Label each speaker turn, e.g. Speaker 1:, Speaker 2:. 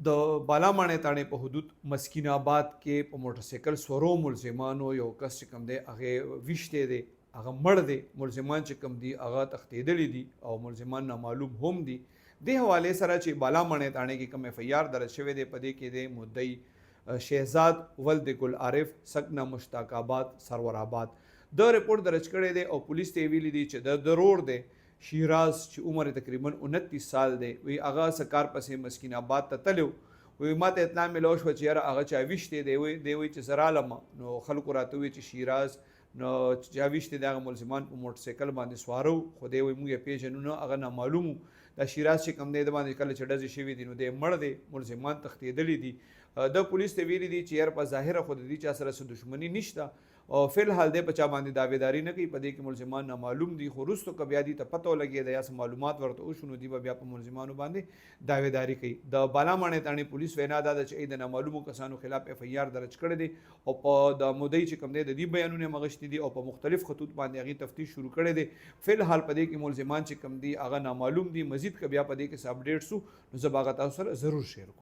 Speaker 1: د بالاماڼې تاڼې په حدود مسکین آباد کې په موټرسایکل سورو ملزمانو یو کس چې کوم دی هغې ویشتی دی، هغه مړ دی. ملزمان چې کوم دي هغه تښتېدلي دي او ملزمان نامعلوم هم دي. دې حوالې سره چې بالاماڼې تاڼې کې کوم اف ای آر درج شوی دی، په دې کې د مدعي شهزاد ولد ګل عارف سکنه مشتاق آباد سرور آباد د رپورټ درج کړی دی او پولیس ته ویلي دي چې د ضرور دی شیراز چې عمر تقریبا 29 سال دی، وی هغه سکار پسې مسکین آباد ته تلو. وی ما ته اطلاع ملو شوه چې یاره هغه چا ویشتی دی. وی چې زه رالم نو خلکو راته وویل چې شیراز نو چا ویشتی دی هغه ملزمان په موټرسایکل باندې سواره و، خو دی وایي موږ یې پېژنو نه، هغه نامعلوم و. دا شیراز چې کوم دی د باندې کله چې ډزې شوي دي نو دی مړ دی، ملزمان تښتېدلي دي. د پولیس ته ویلي دي چې یار په ظاهره خو د دې چا سره څه دښمني نشته او فی الحال دی په چا باندې دعویداري نه کوي. په دې کې ملزمان نامعلوم دي، خو وروستو که بیا دي ته پته ولګېده یا څه معلومات ورته وشو نو دوی به بیا په ملزمانو باندې دعویداري کوي. د بالاماڼې تاڼې پولیس وینا دا ده چې د نامعلومو کسانو خلاف اف ای آر درج کړی دی او په د مدعي چې کوم دی د دې بیانونه مغشتي دي او په مختلف خطوط باندې هغې تفتیش شروع کړی دی. فی الحال په دې کې ملزمان چې کوم دي هغه نامعلوم دي. مزید که بیا په دې کې څه اپډیټ سو نو زه به هغه تاسو سره ضرور شیر کوم.